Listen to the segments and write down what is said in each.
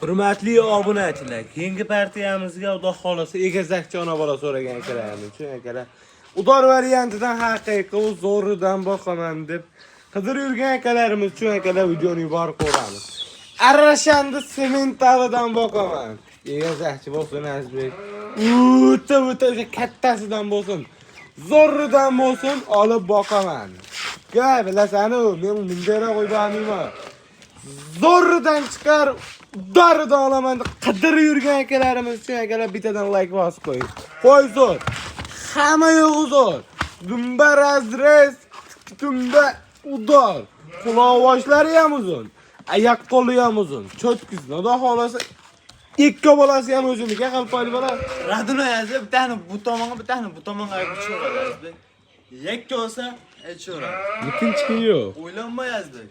Hurmatli obunachilar, keyingi partiyamizga Xudo xolasa egizakchi ona bola so'ragan ekanlarmi? Shu akalar. Udor variantidan haqiqiy u zo'ridan boqaman deb qidirib yurgan akalarimiz shu akalar videoni yuborib ko'ramiz. Arrashandi sementalidan boqaman. Egizakchi bo'lsin Azbek. O'ta kattasidan bo'lsin. Zo'ridan bo'lsin olib boqaman. Gap bilasanu, men mundera qo'yganman. Zo'ridan chiqar, doridan olaman deb qidirib yurgan akalarimiz uchun akalar bittadan like bosib qo'ying. Qo'y zo'r. Hamma yo'q zo'r. Dumba razres, dumba udor. Quloqoshlari ham uzun. Oyoq qo'li ham uzun. Cho'tkiz. Xudo xolasa ikki bolasi ham o'ziniki qalpoyli bola. Raduna yazib, bittani bu tomonga, bittani bu tomonga aytib. Yakka olsa, aytishora. Ikkinchi yo'q. O'ylanma yazdik.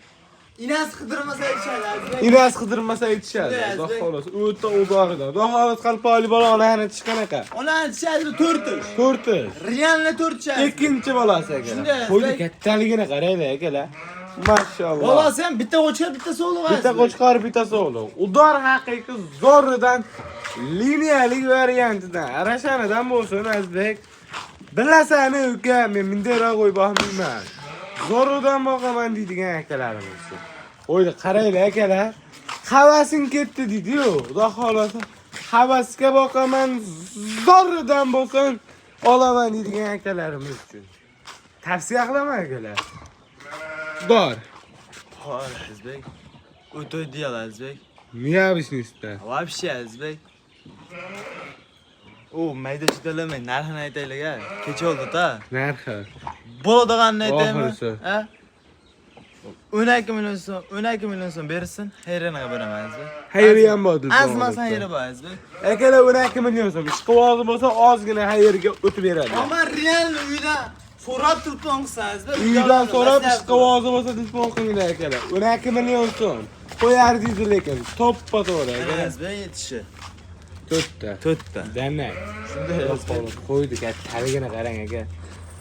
Inas qidirmasa aytishadi. Inas qidirmasa aytishadi. Xudo xolasa o'ta udoridan. Xudo xolasa qalpoyli bola onani aytish qanaqa? Ona aytishadi 4 ish. 4 ish. Realni 4 ish. Ikkinchi bolasi akalar. Qo'ydi kattaligini qaranglar akalar. Mashalloh. Bolasi ham bitta qo'chqor, bitta so'g'liq. Bitta qo'chqor, bitta so'g'liq. Udor haqiqiy zo'ridan liniyalik variantidan arashanidan bo'lsin Azbek. Bilasani uka, men mundera qo'y boqmayman. Zo'ridan boqaman deydigan akalarimiz. Qo'ydi qaranglar akalar. Havasin ketdi deydi-yu. Xudo xolasa havasga boqaman, zo'ridan bo'lsin olaman deydigan akalarimiz uchun. Tavsiya qilaman akalar. Dor. Xo'p, Azbek. O'toy deyal Azbek. Необычный. Вообще Azbek. O mayda chidalaman, narxini aytaylik-a. Kecha oldi-da. Narxi. Bo'ladiganini aytaymi? Oxirisi. Ha? 12 million so'm, 12 million so'm bersin, hayranaga beraman Azbek. Xayri ham bor deb. Azmas hayri bor Azbek. Akalar 12 million so'm. Ishqivozi bo'lsa ozgina xayrga o'tib beradi. Ammo real uyda so'rab turibman Azbek. Uydan so'rab ishqivozi bo'lsa telefon qilinglar akalar. 12 million so'm. Qo'yardingiz lekin toppa to'g'ri akalar. Azbek yetishi. To'rtta. Danak. Shunday Azbek. Qo'ydi kattaligini qarang aka.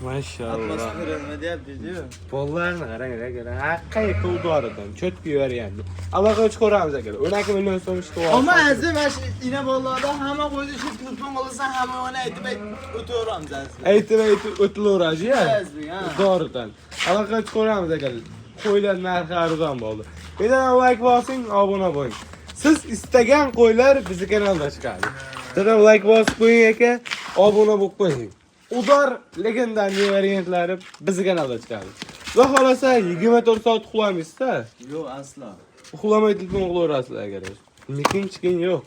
Mashalloh. Atmosfera nima deyapti-yu? Bollarni qarang akalar. Haqiqiy udoridan cho'tki beryapti. Aloqa chiqaramiz akalar. 12 million so'm ishqivozi. Ammo Azbek mana shu ina bolalarda hamma qo'ydi shu telefon qilasan, hamma ona aytib o'taveramiz Azbek. Aytib o'tilaveradi-ya. Azbek, ha. Udoridan. Aloqa chiqaramiz akalar. Qo'ylar narxi arzon bo'ldi. Bittadan like bosing, obuna bo'ling. Siz istagan qo'ylar bizning kanalda chiqadi. Bittadan like bosib qo'ying aka, obuna bo'lib qo'ying. Udor legendariy variantlari bizning kanalda chiqadi. Va xolasa 24 soat uxlamaysiz-da. Yo'q, aslo. Uxlamay telefon qilaverasizlar agar. Lekin chiqing yo'q.